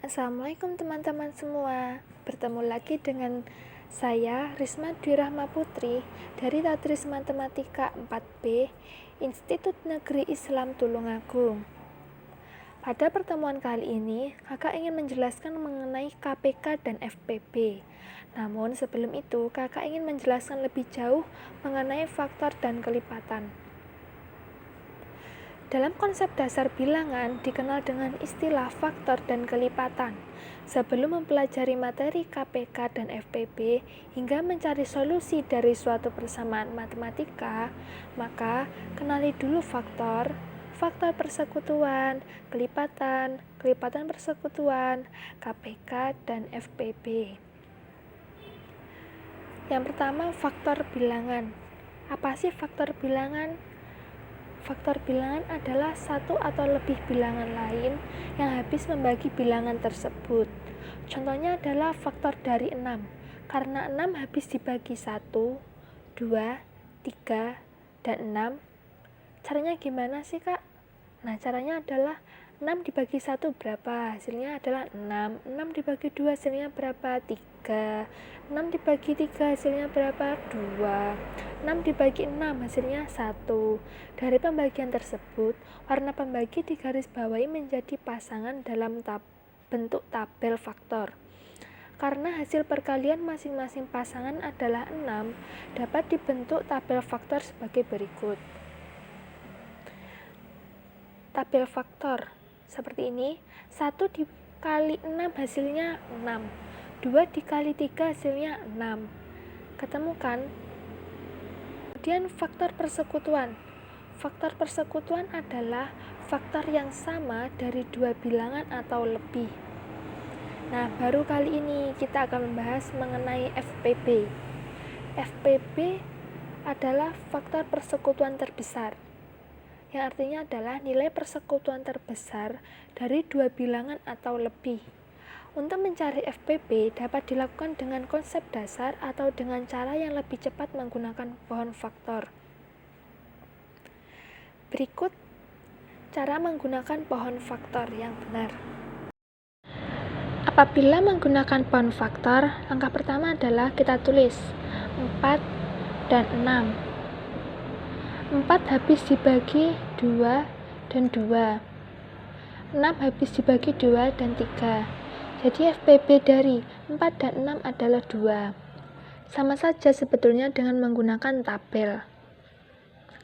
Assalamualaikum teman-teman semua. Bertemu lagi dengan saya Risma Dwi Rahma Putri dari Tadris Matematika 4B Institut Negeri Islam Tulungagung. Pada pertemuan kali ini, kakak ingin menjelaskan mengenai KPK dan FPB. Namun sebelum itu, kakak ingin menjelaskan lebih jauh mengenai faktor dan kelipatan. Dalam konsep dasar bilangan dikenal dengan istilah faktor dan kelipatan. Sebelum mempelajari materi KPK dan FPB hingga mencari solusi dari suatu persamaan matematika, maka kenali dulu faktor, faktor persekutuan, kelipatan, kelipatan persekutuan, KPK dan FPB. Yang pertama, faktor bilangan. Apa sih faktor bilangan? Faktor bilangan adalah satu atau lebih bilangan lain yang habis membagi bilangan tersebut. Contohnya adalah faktor dari 6, karena 6 habis dibagi 1, 2, 3, dan 6. Caranya gimana sih, Kak? Nah, caranya adalah 6 dibagi 1 berapa? Hasilnya adalah 6. 6 dibagi 2 hasilnya berapa? 3. 6 dibagi 3 hasilnya berapa? 2. 6 dibagi 6 hasilnya 1. Dari pembagian tersebut, warna pembagi digarisbawahi menjadi pasangan dalam bentuk tabel faktor. Karena hasil perkalian masing-masing pasangan adalah 6, dapat dibentuk tabel faktor sebagai berikut. Tabel faktor seperti ini. 1 dikali 6 hasilnya 6. 2 dikali 3 hasilnya 6. Ketemu kan? Kemudian faktor persekutuan. Faktor persekutuan adalah faktor yang sama dari dua bilangan atau lebih. Nah, baru kali ini kita akan membahas mengenai FPB. FPB adalah faktor persekutuan terbesar, yang artinya adalah nilai persekutuan terbesar dari dua bilangan atau lebih. Untuk mencari FPB dapat dilakukan dengan konsep dasar atau dengan cara yang lebih cepat menggunakan pohon faktor. Berikut cara menggunakan pohon faktor yang benar. Apabila menggunakan pohon faktor, langkah pertama adalah kita tulis 4 dan 6. 4 habis dibagi 2 dan 2. 6 habis dibagi 2 dan 3. Jadi FPB dari 4 dan 6 adalah 2. Sama saja sebetulnya dengan menggunakan tabel.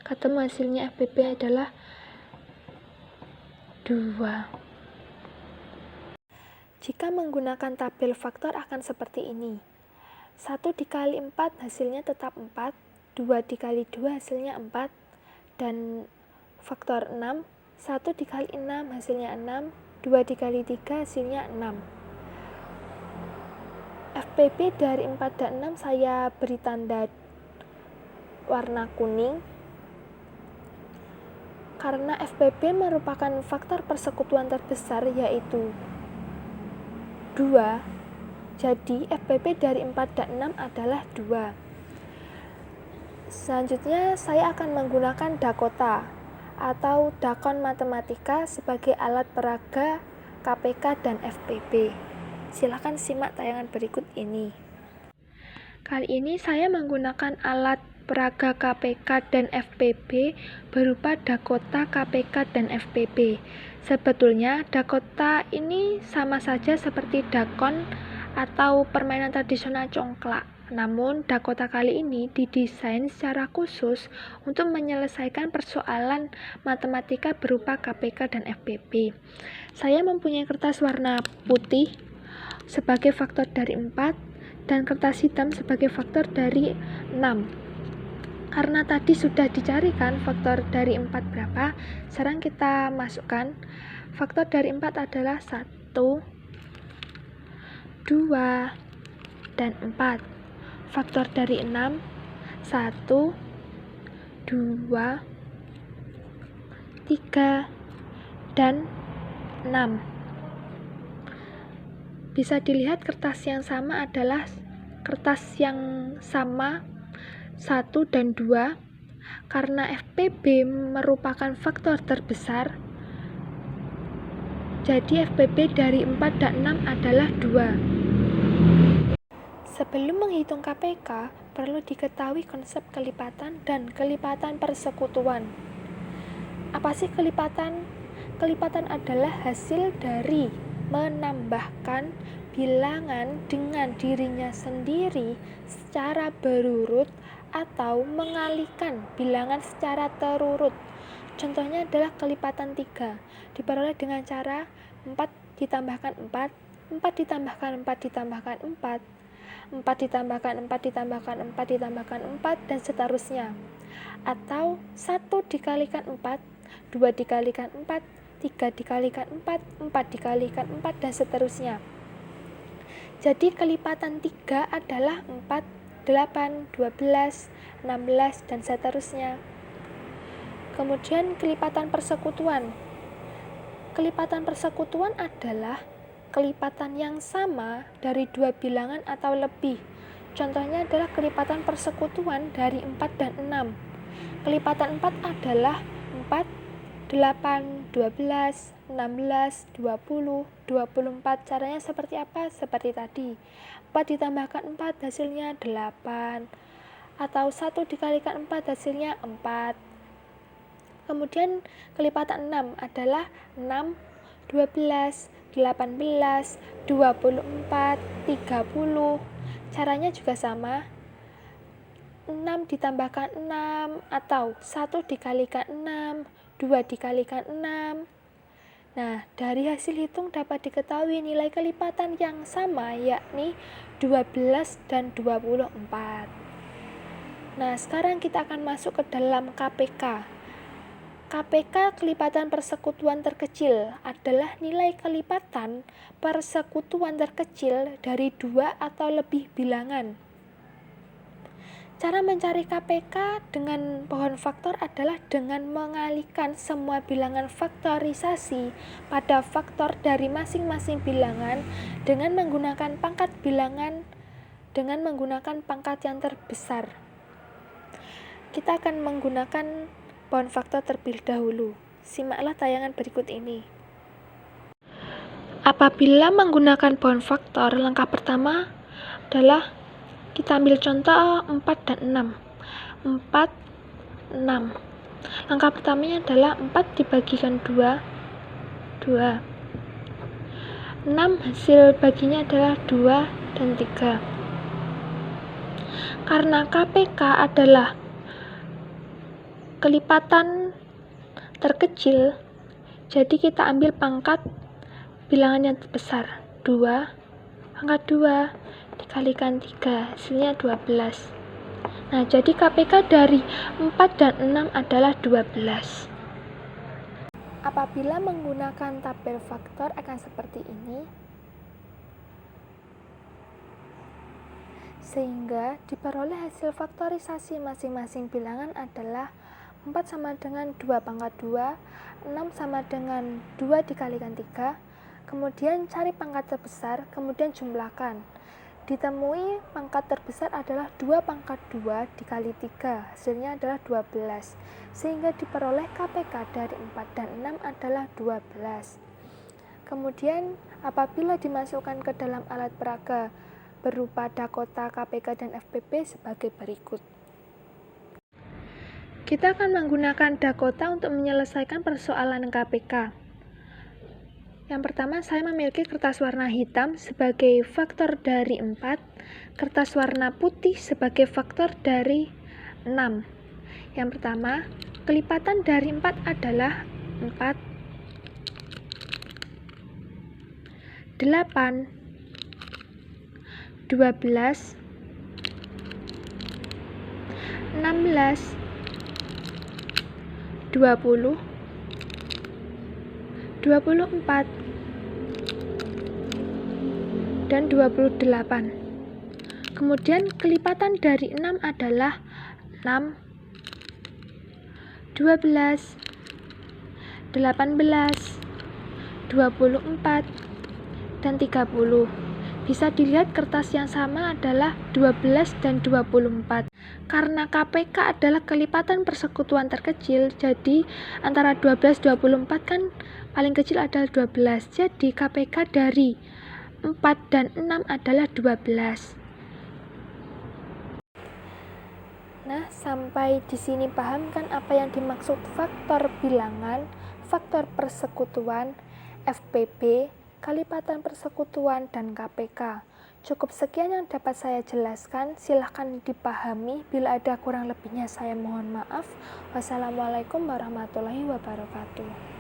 Ketemu hasilnya FPB adalah 2. Jika menggunakan tabel faktor akan seperti ini. 1 dikali 4 hasilnya tetap 4. 2 dikali 2 hasilnya 4, dan faktor 6, 1 dikali 6 hasilnya 6, 2 dikali 3 hasilnya 6. FPB dari 4 dan 6 saya beri tanda warna kuning, karena FPB merupakan faktor persekutuan terbesar yaitu 2, jadi FPB dari 4 dan 6 adalah 2. Selanjutnya saya akan menggunakan Dakota atau Dakon Matematika sebagai alat peraga KPK dan FPB. Silakan simak tayangan berikut ini. Kali ini saya menggunakan alat peraga KPK dan FPB berupa Dakota KPK dan FPB. Sebetulnya Dakota ini sama saja seperti Dakon atau permainan tradisional congklak. Namun, Dakota kali ini didesain secara khusus untuk menyelesaikan persoalan matematika berupa KPK dan FPB. Saya mempunyai kertas warna putih sebagai faktor dari 4 dan kertas hitam sebagai faktor dari 6. Karena tadi sudah dicarikan faktor dari 4 berapa, sekarang kita masukkan. Faktor dari 4 adalah 1, 2, dan 4. Faktor dari 6, 1, 2, 3, dan 6. Bisa dilihat kertas yang sama adalah kertas yang sama 1 dan 2. Karena FPB merupakan faktor terbesar, Jadi FPB dari 4 dan 6 adalah 2. Sebelum menghitung KPK, perlu diketahui konsep kelipatan dan kelipatan persekutuan. Apa sih kelipatan? Kelipatan adalah hasil dari menambahkan bilangan dengan dirinya sendiri secara berurut atau mengalihkan bilangan secara terurut. Contohnya adalah kelipatan 3, diperoleh dengan cara 4 ditambahkan 4, 4 ditambahkan 4 ditambahkan 4, 4 ditambahkan 4 ditambahkan 4 ditambahkan 4, dan seterusnya. Atau 1 dikalikan 4, 2 dikalikan 4, 3 dikalikan 4, 4 dikalikan 4, dan seterusnya. Jadi kelipatan 3 adalah 4, 8, 12, 16, dan seterusnya. Kemudian kelipatan persekutuan. Kelipatan persekutuan adalah kelipatan yang sama dari 2 bilangan atau lebih. Contohnya adalah kelipatan persekutuan dari 4 dan 6. Kelipatan 4 adalah 4, 8, 12, 16, 20, 24. Caranya seperti apa? Seperti tadi. 4 ditambahkan 4 hasilnya 8. Atau 1 dikalikan 4 hasilnya 4. Kemudian kelipatan 6 adalah 6, 12, 18, 24, 30. Caranya juga sama. 6 ditambahkan 6 atau 1 dikalikan 6, 2 dikalikan 6. Nah, dari hasil hitung dapat diketahui nilai kelipatan yang sama, yakni 12 dan 24. Nah, sekarang kita akan masuk ke dalam KPK. KPK kelipatan persekutuan terkecil adalah nilai kelipatan persekutuan terkecil dari 2 atau lebih bilangan. Cara mencari KPK dengan pohon faktor adalah dengan mengalihkan semua bilangan faktorisasi pada faktor dari masing-masing bilangan dengan menggunakan pangkat bilangan dengan menggunakan pangkat yang terbesar. Kita akan menggunakan pohon faktor terlebih dahulu. Simaklah tayangan berikut ini. Apabila menggunakan pohon faktor, langkah pertama adalah kita ambil contoh 4 dan 6. 4, 6. Langkah pertamanya adalah 4 dibagikan 2, 2. 6 hasil baginya adalah 2 dan 3. Karena KPK adalah kelipatan terkecil, jadi kita ambil pangkat bilangan yang terbesar, 2, pangkat 2 dikalikan 3, hasilnya 12. Nah, jadi KPK dari 4 dan 6 adalah 12. Apabila menggunakan tabel faktor akan seperti ini, sehingga diperoleh hasil faktorisasi masing-masing bilangan adalah 4 sama dengan 2 pangkat 2, 6 sama dengan 2 dikalikan 3, kemudian cari pangkat terbesar, kemudian jumlahkan. Ditemui pangkat terbesar adalah 2 pangkat 2 dikali 3, hasilnya adalah 12, sehingga diperoleh KPK dari 4 dan 6 adalah 12. Kemudian apabila dimasukkan ke dalam alat peraga berupa Dakota, KPK, dan FPB sebagai berikut. Kita akan menggunakan Dakota untuk menyelesaikan persoalan KPK. Yang pertama, saya memiliki kertas warna hitam sebagai faktor dari 4, kertas warna putih sebagai faktor dari 6. Yang pertama, kelipatan dari 4 adalah 4, 8, 12, 16, 20, 24, dan 28. Kemudian kelipatan dari 6 adalah 6, 12, 18, 24, dan 30. Bisa dilihat kertas yang sama adalah 12 dan 24. Karena KPK adalah kelipatan persekutuan terkecil, jadi antara 12 dan 24 kan paling kecil adalah 12. Jadi KPK dari 4 dan 6 adalah 12. Nah, sampai di sini paham kan apa yang dimaksud faktor bilangan, faktor persekutuan, FPB, kelipatan persekutuan, dan KPK. Cukup sekian yang dapat saya jelaskan, silahkan dipahami. Bila ada kurang lebihnya saya mohon maaf. Wassalamualaikum warahmatullahi wabarakatuh.